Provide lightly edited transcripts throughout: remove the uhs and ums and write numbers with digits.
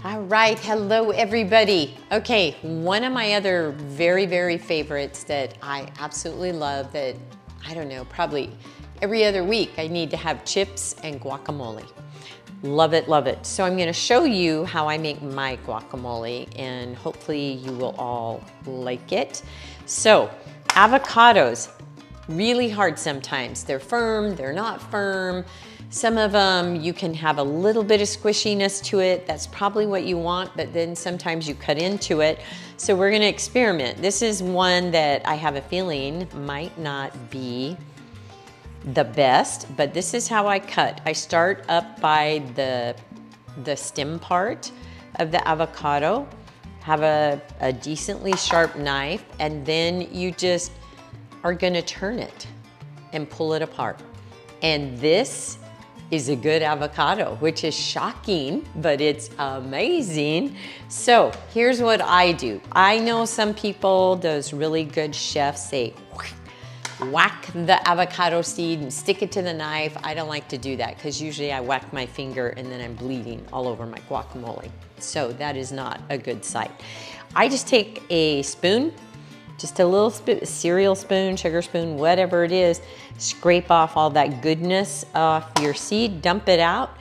All right, hello everybody. Okay, one of my other very favorites that I absolutely love that, I don't know, probably every other week I need to have chips and guacamole. Love it, love it. So I'm gonna show you how I make my guacamole and hopefully you will all like it. So, avocados, really hard sometimes. They're firm, they're not firm. Some of them, you can have a little bit of squishiness to it. That's probably what you want, but then sometimes you cut into it. So we're gonna experiment. This is one that I have a feeling might not be the best, but this is how I cut. I start up by the stem part of the avocado, have a decently sharp knife, and then you just are gonna turn it and pull it apart. And this is a good avocado, which is shocking, but it's amazing. So here's what I do. I know some people, those really good chefs, say whack the avocado seed and stick it to the knife. I don't like to do that because usually I whack my finger and then I'm bleeding all over my guacamole. So that is not a good sight. I just take a spoon, just a little cereal spoon, sugar spoon, whatever it is, scrape off all that goodness off your seed, dump it out,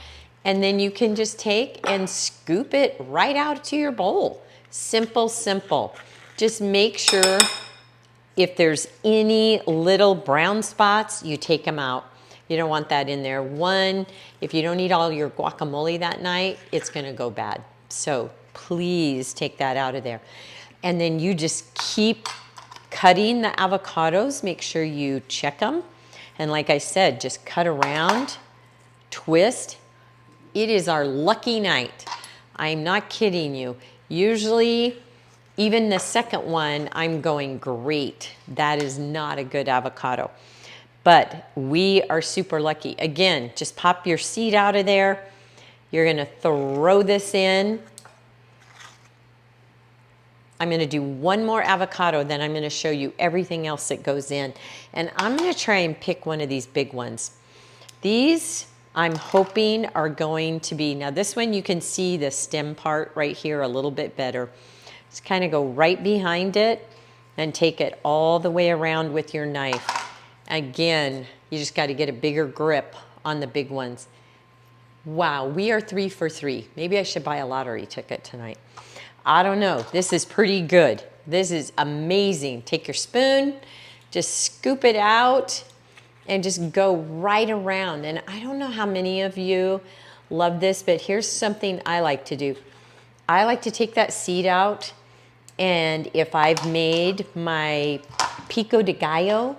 and then you can just take and scoop it right out to your bowl. Simple, simple. Just make sure if there's any little brown spots, you take them out. You don't want that in there. One, if you don't eat all your guacamole that night, it's gonna go bad. So please take that out of there. And then you just keep cutting the avocados, make sure you check them. And like I said, just cut around, twist. It is our lucky night. I'm not kidding you. Usually, even the second one, I'm going great. That is not a good avocado. But we are super lucky. Again, just pop your seed out of there. You're gonna throw this in. I'm gonna do one more avocado, then I'm gonna show you everything else that goes in. And I'm gonna try and pick one of these big ones. These, I'm hoping, are going to be, now this one you can see the stem part right here a little bit better. Just kind of go right behind it and take it all the way around with your knife. Again, you just gotta get a bigger grip on the big ones. Wow, we are 3 for 3. Maybe I should buy a lottery ticket tonight. I don't know, this is pretty good. This is amazing. Take your spoon, just scoop it out and just go right around. And I don't know how many of you love this, but here's something I like to do. I like to take that seed out, and if I've made my pico de gallo,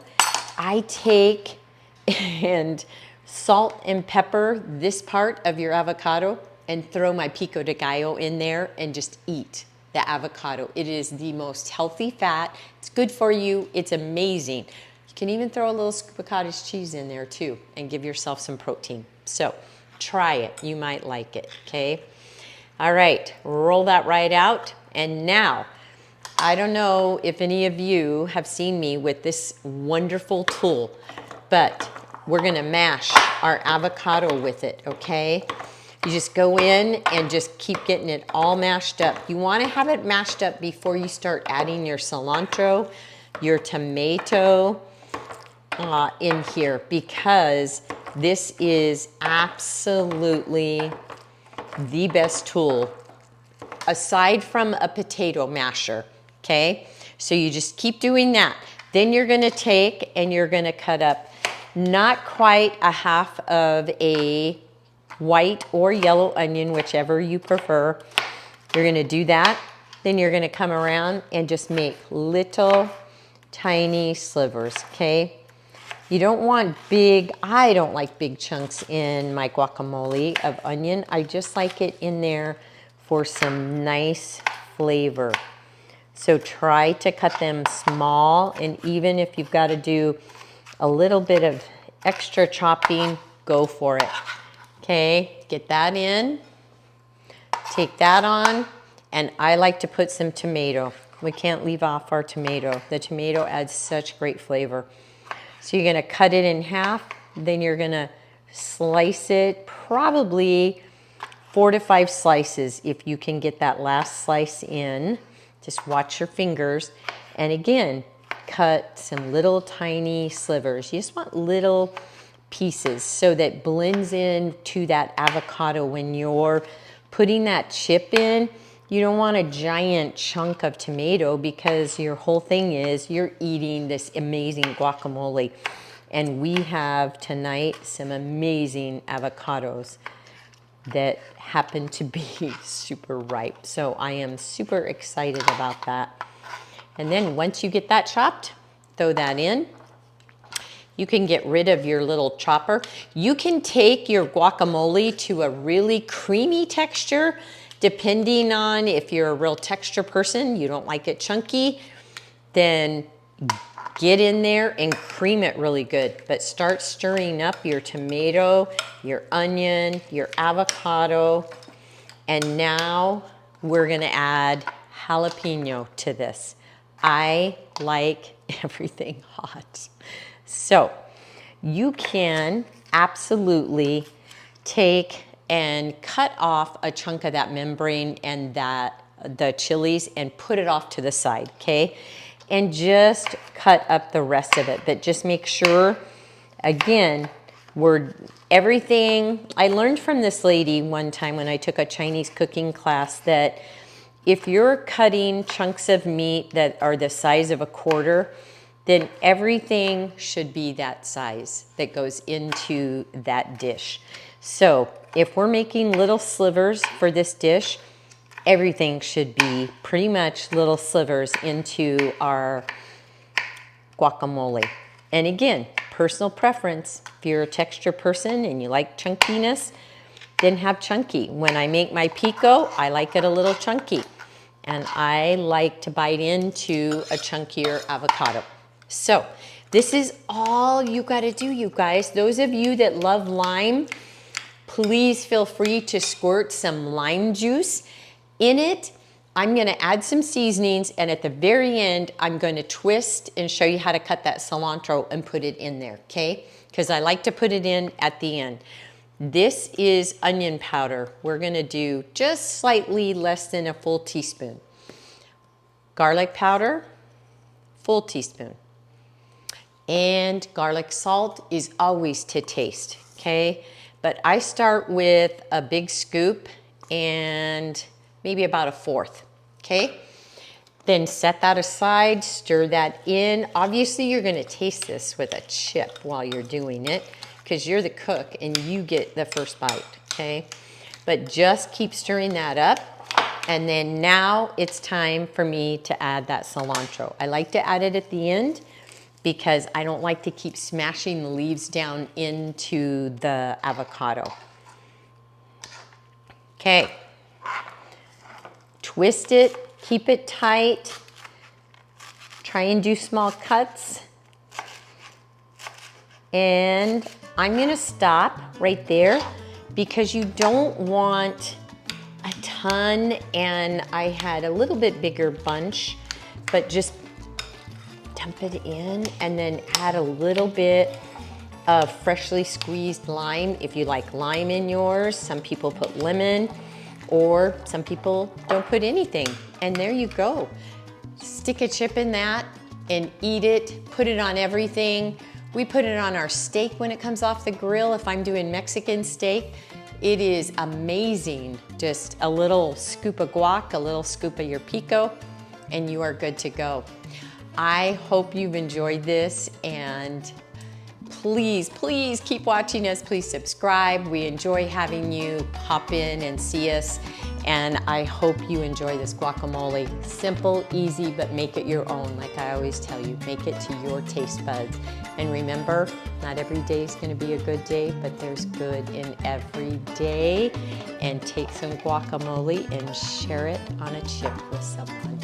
I take and salt and pepper this part of your avocado and throw my pico de gallo in there and just eat the avocado. It is the most healthy fat. It's good for you. It's amazing. You can even throw a little scoop of cottage cheese in there too and give yourself some protein. So try it. You might like it, okay? All right, roll that right out. And now, I don't know if any of you have seen me with this wonderful tool, but we're gonna mash our avocado with it, okay? You just go in and just keep getting it all mashed up. You wanna have it mashed up before you start adding your cilantro, your tomato in here, because this is absolutely the best tool aside from a potato masher, okay? So you just keep doing that. Then you're gonna take and you're gonna cut up not quite a half of a white or yellow onion, whichever you prefer. You're gonna do that. Then you're gonna come around and just make little tiny slivers, okay? You don't want big, I don't like big chunks in my guacamole of onion. I just like it in there for some nice flavor. So try to cut them small, and even if you've got to do a little bit of extra chopping, go for it. Okay, get that in, take that on, and I like to put some tomato. We can't leave off our tomato. The tomato adds such great flavor. So you're gonna cut it in half, then you're gonna slice it probably 4 to 5 slices. If you can get that last slice in, just watch your fingers. And again, cut some little tiny slivers. You just want little pieces so that blends in to that avocado. When you're putting that chip in, you don't want a giant chunk of tomato, because your whole thing is you're eating this amazing guacamole. And we have tonight some amazing avocados that happen to be super ripe. So I am super excited about that. And then once you get that chopped, throw that in. You can get rid of your little chopper. You can take your guacamole to a really creamy texture, depending on if you're a real texture person, you don't like it chunky, then get in there and cream it really good. But start stirring up your tomato, your onion, your avocado, and now we're gonna add jalapeno to this. I like everything hot. So you can absolutely take and cut off a chunk of that membrane and the chilies and put it off to the side, okay? And just cut up the rest of it. But just make sure, again, everything. I learned from this lady one time when I took a Chinese cooking class that if you're cutting chunks of meat that are the size of a quarter, then everything should be that size that goes into that dish. So if we're making little slivers for this dish, everything should be pretty much little slivers into our guacamole. And again, personal preference. If you're a texture person and you like chunkiness, then have chunky. When I make my pico, I like it a little chunky. And I like to bite into a chunkier avocado. So this is all you got to do, you guys. Those of you that love lime, please feel free to squirt some lime juice in it. I'm going to add some seasonings, and at the very end, I'm going to twist and show you how to cut that cilantro and put it in there, okay? Because I like to put it in at the end. This is onion powder. We're going to do just slightly less than a full teaspoon. Garlic powder, full teaspoon. And garlic salt is always to taste, okay? But I start with a big scoop and maybe about a fourth, okay? Then set that aside, stir that in. Obviously, you're gonna taste this with a chip while you're doing it, because you're the cook and you get the first bite, okay? But just keep stirring that up. And then now it's time for me to add that cilantro. I like to add it at the end because I don't like to keep smashing the leaves down into the avocado. Okay. Twist it, keep it tight. Try and do small cuts. And I'm gonna stop right there because you don't want a ton, and I had a little bit bigger bunch, but just dump it in and then add a little bit of freshly squeezed lime if you like lime in yours. Some people put lemon, or some people don't put anything. And there you go. Stick a chip in that and eat it. Put it on everything. We put it on our steak when it comes off the grill. If I'm doing Mexican steak, it is amazing. Just a little scoop of guac, a little scoop of your pico, and you are good to go. I hope you've enjoyed this, and please, please keep watching us. Please subscribe. We enjoy having you hop in and see us, and I hope you enjoy this guacamole. Simple, easy, but make it your own. Like I always tell you, make it to your taste buds. And remember, not every day is going to be a good day, but there's good in every day. And take some guacamole and share it on a chip with someone.